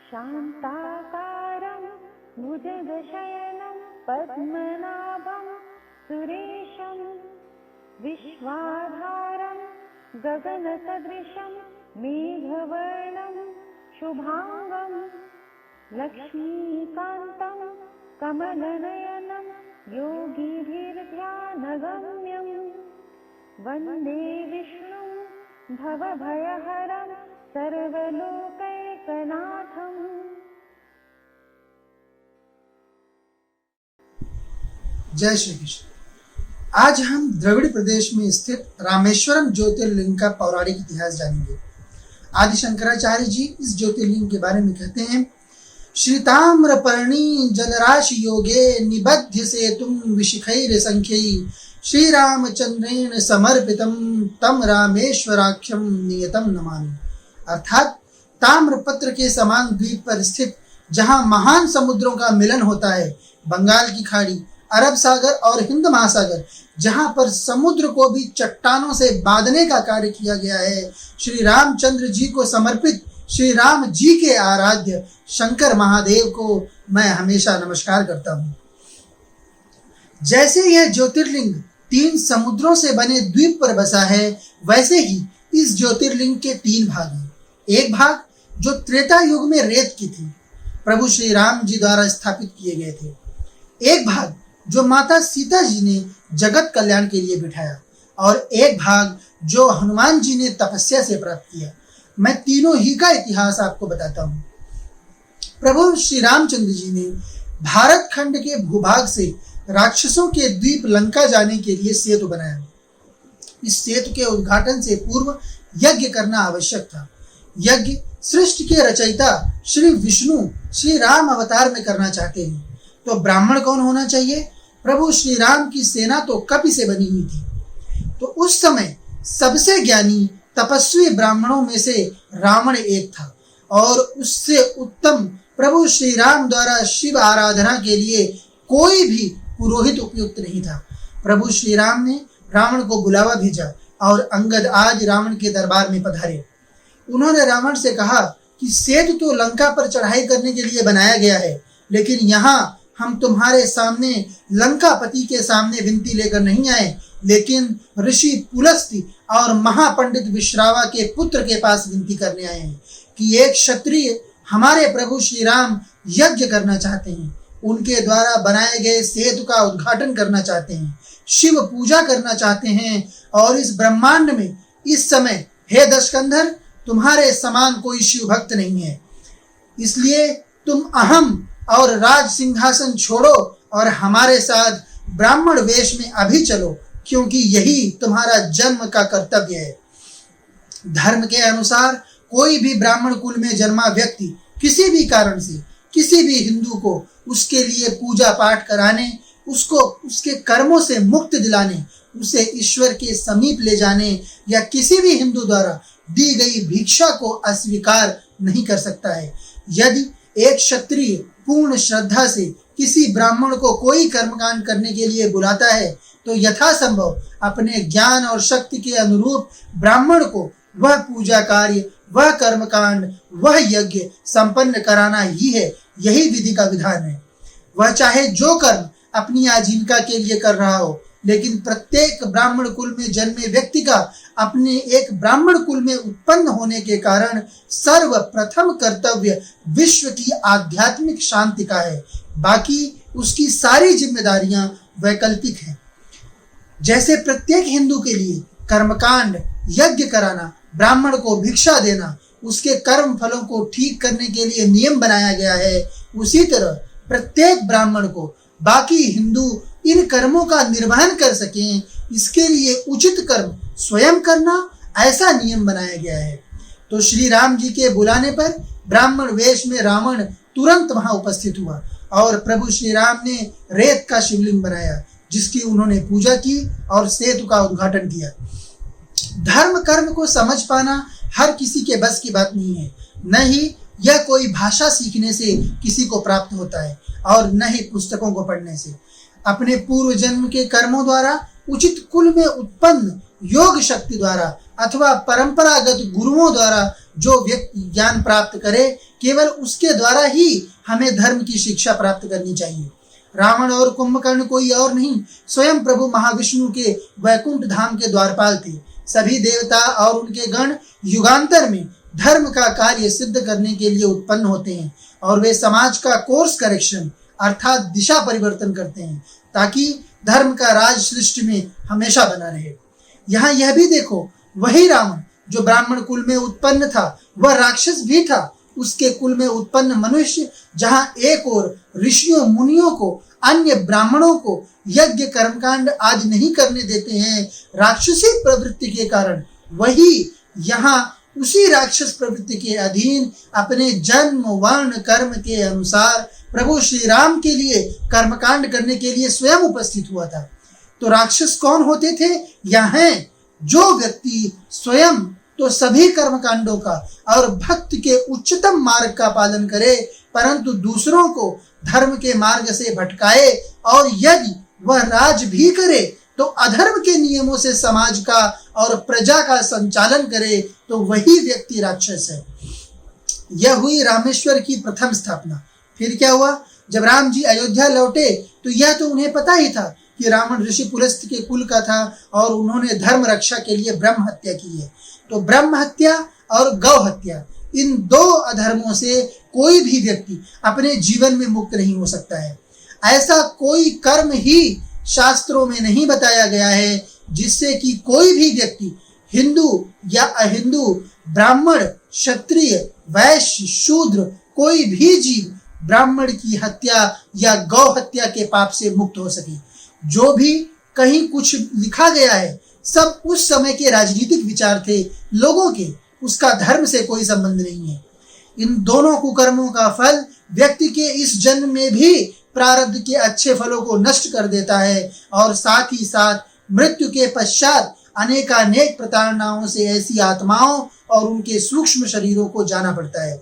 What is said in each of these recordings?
शान्ताकारं भुजगशयनं पद्मनाभं सुरेशं विश्वाधारं गगनसदृशं मेघवर्णं शुभांगं लक्ष्मीकान्तं कमलनयनं योगिभिर्ध्यानगम्यं वन्दे विष्णुं भवभयहरं सर्वलोकैकनाथम्। जय श्री कृष्ण। आज हम द्रविड़ प्रदेश में स्थित रामेश्वरम ज्योतिर्लिंग का पौराणिक इतिहास जानेंगे। आदि शंकराचार्य जी इस ज्योतिर्लिंग के बारे में कहते हैं, श्रीताम्रपर्णी जलराशि योगे निबध्य सेतुं विशिखैर संख्यै श्रीरामचंद्रेण समर्पितम तम रामेश्वराख्यम नियतम नमामि। अर्थात ताम्रपत्र के समान द्वीप पर स्थित जहां महान समुद्रों का मिलन होता है, बंगाल की खाड़ी, अरब सागर और हिंद महासागर, जहां पर समुद्र को भी चट्टानों से बांधने का कार्य किया गया है, श्री रामचंद्र जी को समर्पित श्री राम जी के आराध्य शंकर महादेव को मैं हमेशा नमस्कार करता हूँ। जैसे यह ज्योतिर्लिंग 3 समुद्रों से बने द्वीप पर बसा है, वैसे ही इस ज्योतिर्लिंग के 3 भाग हैं। एक भाग जो त्रेता युग में रेत की थी, प्रभु श्री राम जी द्वारा स्थापित किए गए थे। एक भाग जो माता सीता जी ने जगत कल्याण के लिए बिठाया, और एक भाग जो हनुमान जी ने तपस्या से प्राप्त किया। मैं तीनों ही का इतिहास आपको बताता हूँ। प्रभु श्री रामचंद्र जी ने भारत खंड के भूभाग से राक्षसों के द्वीप लंका जाने के लिए सेतु बनाया। इस सेतु के उद्घाटन से पूर्व यज्ञ करना आवश्यक था। यज्ञ सृष्टि के रचयिता श्री विष्णु श्री राम अवतार में करना चाहते हैं, तो ब्राह्मण कौन होना चाहिए? प्रभु श्री राम की सेना तो कपि से बनी हुई थी, तो उस समय सबसे ज्ञानी तपस्वी ब्राह्मणों में से रावण एक था, और उससे उत्तम प्रभु श्री राम द्वारा शिव आराधना के लिए कोई भी पुरोहित उपयुक्त नहीं था। प्रभु श्री राम ने रावण को बुलावा भेजा और अंगद आज रावण के दरबार में पधारे। उन्होंने रावण से कहा कि सेतु तो लंका पर चढ़ाई करने के लिए बनाया गया है, लेकिन यहाँ हम तुम्हारे सामने लंकापति के सामने विनती लेकर नहीं आए, लेकिन ऋषि पुलस्त्य और महापंडित विश्रावा के पुत्र के पास विनती करने आए हैं कि एक क्षत्रिय हमारे प्रभु श्री राम यज्ञ करना चाहते हैं, उनके द्वारा बनाए गए सेतु का उद्घाटन करना चाहते हैं, शिव पूजा करना चाहते हैं, और इस ब्रह्मांड में इस समय हे दशकंधर तुम्हारे समान कोई शिव भक्त नहीं है। इसलिए तुम अहम और राज सिंहासन छोड़ो और हमारे साथ ब्राह्मण वेश में अभी चलो, क्योंकि यही तुम्हारा जन्म का कर्तव्य है। धर्म के अनुसार कोई भी ब्राह्मण कुल में जन्मा व्यक्ति किसी भी कारण से किसी भी हिंदू को उसके लिए पूजा पाठ कराने, उसको उसके कर्मों से मुक्त दिलाने, उसे ईश्वर के समीप ले जाने या किसी भी हिंदू द्वारा दी गई भिक्षा को अस्वीकार नहीं कर सकता है। यदि एक क्षत्रिय पूर्ण श्रद्धा से किसी ब्राह्मण को कोई कर्मकांड करने के लिए बुलाता है, तो यथासंभव अपने ज्ञान और शक्ति के अनुरूप ब्राह्मण को वह पूजा कार्य, वह कर्मकांड, वह यज्ञ संपन्न कराना ही है। यही विधि का विधान है। वह चाहे जो कर्म अपनी आजीविका के लिए कर रहा हो, लेकिन प्रत्येक ब्राह्मण कुल में जन्मे व्यक्ति का अपने एक ब्राह्मण कुल में उत्पन्न होने के कारण सर्वप्रथम कर्तव्य विश्व की आध्यात्मिक शांति का है। बाकी उसकी सारी जिम्मेदारियां वैकल्पिक हैं। जैसे प्रत्येक हिंदू के लिए कर्मकांड, यज्ञ कराना, ब्राह्मण को भिक्षा देना, उसके कर्म फलों को ठीक करने के लिए नियम बनाया गया है, उसी तरह प्रत्येक ब्राह्मण को बाकी हिंदू इन कर्मों का निर्वहन कर सकें, इसके लिए उचित कर्म स्वयं करना, ऐसा नियम बनाया गया है। तो श्री राम जी के बुलाने पर ब्राह्मण वेश में रावण तुरंत वहां उपस्थित हुआ और प्रभु श्री राम ने रेत का शिवलिंग बनाया, जिसकी उन्होंने पूजा की और सेतु का उद्घाटन किया। धर्म कर्म को समझ पाना हर किसी के बस की बात नहीं है। न ही यह कोई भाषा सीखने से किसी को प्राप्त होता है और न ही पुस्तकों को पढ़ने से। अपने पूर्व जन्म के कर्मों द्वारा उचित कुल में उत्पन्न योग शक्ति द्वारा अथवा परंपरागत गुरुओं द्वारा जो व्यक्ति ज्ञान प्राप्त करे, केवल उसके द्वारा ही हमें धर्म की शिक्षा प्राप्त करनी चाहिए। रावण और कुंभकर्ण कोई और नहीं, स्वयं प्रभु महाविष्णु के वैकुंठ धाम के द्वारपाल थे। सभी देवता और उनके गण युगांतर में धर्म का कार्य सिद्ध करने के लिए उत्पन्न होते हैं और वे समाज का कोर्स करेक्शन अर्थात दिशा परिवर्तन करते हैं ताकि धर्म का राज सृष्टि में हमेशा बना रहे। यहाँ यह भी देखो, वही रावण जो ब्राह्मण कुल में उत्पन्न था वह राक्षस भी था। उसके कुल में उत्पन्न मनुष्य जहाँ एक और ऋषियों मुनियों को, अन्य ब्राह्मणों को यज्ञ कर्मकांड आदि नहीं करने देते हैं राक्षसी प्रवृत्ति के कारण, वही यहाँ उसी राक्षस प्रवृत्ति के अधीन अपने जन्म वर्ण कर्म के अनुसार प्रभु श्री राम के लिए कर्मकांड करने के लिए स्वयं उपस्थित हुआ था। तो राक्षस कौन होते थे? यह हैं जो व्यक्ति स्वयं तो सभी कर्मकांडों का और भक्त के उच्चतम मार्ग का पालन करे, परंतु दूसरों को धर्म के मार्ग से भटकाए, और यदि वह राज भी करे तो अधर्म के नियमों से समाज का और प्रजा का संचालन करे, तो वही व्यक्ति राक्षस है। यह हुई रामेश्वर की प्रथम स्थापना। फिर क्या हुआ? जब राम जी अयोध्या लौटे तो यह तो उन्हें पता ही था कि रावण ऋषि पुलस्त्य के कुल का था और उन्होंने धर्म रक्षा के लिए ब्रह्म हत्या की है। तो ब्रह्म हत्या और गौ हत्या, इन दो अधर्मों से कोई भी व्यक्ति अपने जीवन में मुक्त नहीं हो सकता है। ऐसा कोई कर्म ही शास्त्रों में नहीं बताया गया है जिससे कि कोई भी व्यक्ति, हिंदू या अहिंदू, ब्राह्मण, क्षत्रिय, वैश्य, शूद्र, कोई भी जीव ब्राह्मण की हत्या या गौ हत्या के पाप से मुक्त हो सके। जो भी कहीं कुछ लिखा गया है सब उस समय के राजनीतिक विचार थे लोगों के, उसका धर्म से कोई संबंध नहीं है। इन दोनों कुकर्मों का फल व्यक्ति के इस जन्म में भी प्रारब्ध के अच्छे फलों को नष्ट कर देता है और साथ ही साथ मृत्यु के पश्चात अनेकानेक प्रताड़नाओं से ऐसी आत्माओं और उनके सूक्ष्म शरीरों को जाना पड़ता है।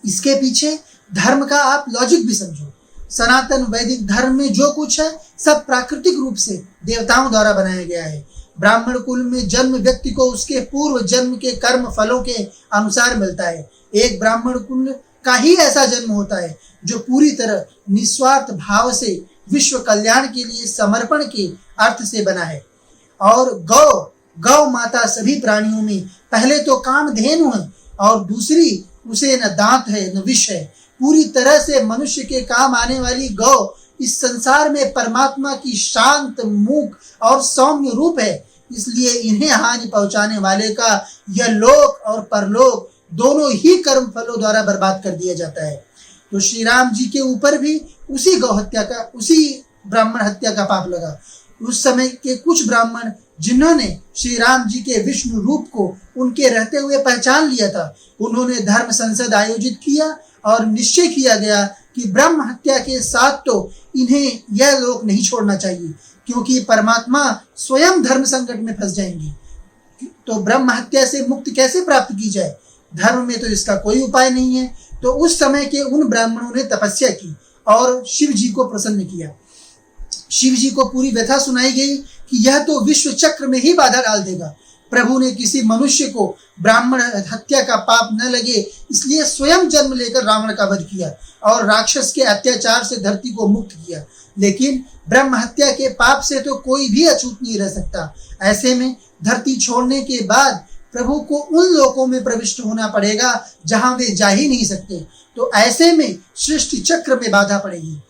इसके पीछे धर्म का आप लॉजिक भी समझो। सनातन वैदिक धर्म में जो कुछ है सब प्राकृतिक रूप से देवताओं द्वारा बनाया गया है। ब्राह्मण कुल में जन्म व्यक्ति को उसके पूर्व जन्म के कर्म फलों के अनुसार मिलता है। एक ब्राह्मण कुल का ही ऐसा जन्म होता है जो पूरी तरह निस्वार्थ भाव से विश्व कल्याण के लिए समर्पण के अर्थ से बना है। और गौ माता सभी प्राणियों में पहले तो कामधेनु है और दूसरी उसे न दांत है न विष है। पूरी तरह से मनुष्य के काम आने वाली गौ इस संसार में परमात्मा की शांत, मूक और सौम्य रूप है। इसलिए इन्हें हानि पहुंचाने वाले का यह लोक और परलोक दोनों ही कर्म फलों द्वारा बर्बाद कर दिया जाता है। तो श्री राम जी के ऊपर भी उसी गौ हत्या का, उसी ब्राह्मण हत्या का पाप लगा। उस समय के कुछ ब्राह्मण जिन्होंने श्री राम जी के विष्णु रूप को उनके रहते हुए पहचान लिया था, उन्होंने धर्म संसद आयोजित किया और निश्चय किया गया कि ब्रह्म हत्या के साथ तो इन्हें यह लोक नहीं छोड़ना चाहिए, क्योंकि परमात्मा स्वयं धर्म संकट में फंस जाएंगे। तो ब्रह्म हत्या से मुक्ति कैसे प्राप्त की जाए? धर्म में तो इसका कोई उपाय नहीं है। तो उस समय के उन ब्राह्मणों ने तपस्या की और शिव जी को प्रसन्न किया। शिव जी को पूरी व्यथा सुनाई गई कि यह तो विश्व चक्र में ही बाधा डाल देगा। प्रभु ने किसी मनुष्य को ब्राह्मण हत्या का पाप न लगे इसलिए स्वयं जन्म लेकर रावण का वध किया और राक्षस के अत्याचार से धरती को मुक्त किया। लेकिन ब्रह्म हत्या के पाप से तो कोई भी अछूत नहीं रह सकता। ऐसे में धरती छोड़ने के बाद प्रभु को उन लोकों में प्रविष्ट होना पड़ेगा जहां वे जा ही नहीं सकते। तो ऐसे में सृष्टि चक्र में बाधा पड़ेगी।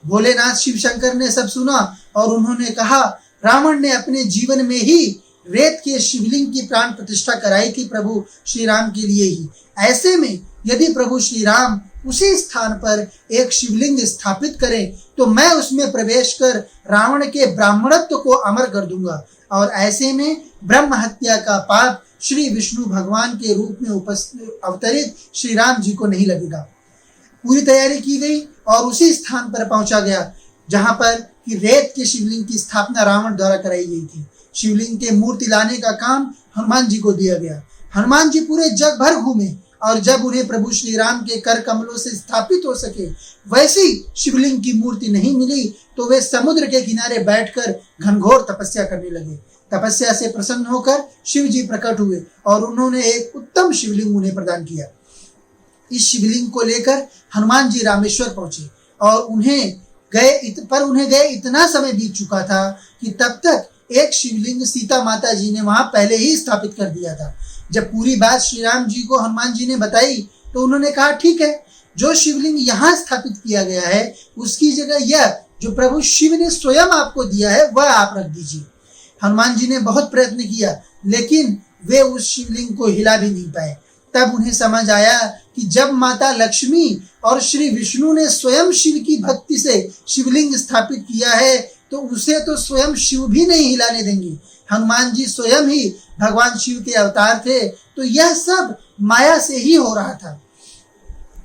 भोलेनाथ शिव शंकर ने सब सुना और उन्होंने कहा, रावण ने अपने जीवन में ही रेत के शिवलिंग की प्राण प्रतिष्ठा कराई थी प्रभु श्री राम के लिए ही। ऐसे में यदि प्रभु श्री राम उसी स्थान पर एक शिवलिंग स्थापित करें तो मैं उसमें प्रवेश कर रावण के ब्राह्मणत्व को अमर कर दूंगा और ऐसे में ब्रह्म हत्या का पाप श्री विष्णु भगवान के रूप में अवतरित श्री राम जी को नहीं लगेगा। पूरी तैयारी की गई और उसी स्थान पर पहुंचा गया जहां पर कि रेत के शिवलिंग की स्थापना रावण द्वारा कराई गई थी। शिवलिंग के मूर्ति लाने का काम हनुमान जी को दिया गया। हनुमान जी पूरे जग भर घूमे और जब उन्हें प्रभु श्री राम के कर कमलों से स्थापित हो सके वैसी शिवलिंग की मूर्ति नहीं मिली तो वे समुद्र के किनारे बैठकर घनघोर तपस्या करने लगे। तपस्या से प्रसन्न होकर शिव जी प्रकट हुए और उन्होंने एक उत्तम शिवलिंग उन्हें प्रदान किया। इस शिवलिंग को लेकर हनुमान जी रामेश्वर पहुंचे और उन्हें गए इतना समय बीत चुका था कि तब तक एक शिवलिंग सीता माता जी ने वहां पहले ही स्थापित कर दिया था। जब पूरी बात श्री राम जी को हनुमान जी ने बताई तो उन्होंने कहा, ठीक है, जो शिवलिंग यहाँ स्थापित किया गया है उसकी जगह यह जो प्रभु शिव ने स्वयं आपको दिया है वह आप रख दीजिए। हनुमान जी ने बहुत प्रयत्न किया लेकिन वे उस शिवलिंग को हिला भी नहीं पाए। तब उन्हें समझ आया कि जब माता लक्ष्मी और श्री विष्णु ने स्वयं शिव की भक्ति से शिवलिंग स्थापित किया है तो उसे तो स्वयं शिव भी नहीं हिलाने देंगे। हनुमान जी स्वयं ही भगवान शिव के अवतार थे, तो यह सब माया से ही हो रहा था।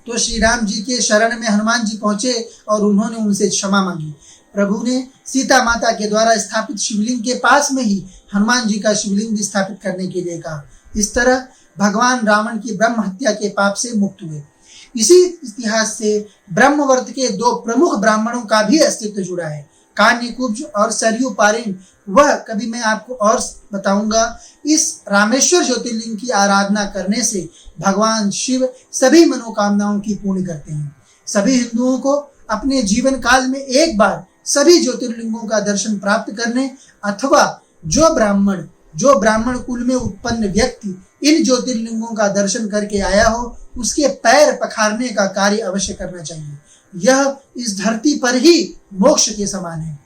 तो श्री राम जी के शरण में हनुमान जी पहुंचे और उन्होंने उनसे क्षमा मांगी। प्रभु ने सीता माता के द्वारा स्थापित शिवलिंग के पास में ही हनुमान जी का शिवलिंग भी स्थापित करने के लिए कहा। इस तरह भगवान रावण की ब्रह्म हत्या के पाप से मुक्त हुए। इसी इतिहास से ब्रह्मवर्त के दो प्रमुख ब्राह्मणों का भी अस्तित्व जुड़ा है, कान्यकुब्ज और सरयू पारिन। वह कभी मैं आपको और बताऊंगा। इस रामेश्वर ज्योतिर्लिंग की आराधना करने से भगवान शिव सभी मनोकामनाओं की पूर्ण करते हैं। सभी हिंदुओं को अपने जीवन काल में एक बार सभी ज्योतिर्लिंगों का दर्शन प्राप्त करने अथवा जो ब्राह्मण कुल में उत्पन्न व्यक्ति इन ज्योतिर्लिंगों का दर्शन करके आया हो उसके पैर पखारने का कार्य अवश्य करना चाहिए। यह इस धरती पर ही मोक्ष के समान है।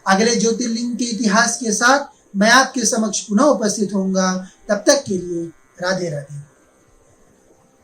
अगले ज्योतिर्लिंग के इतिहास के साथ मैं आपके समक्ष पुनः उपस्थित होऊंगा। तब तक के लिए राधे राधे।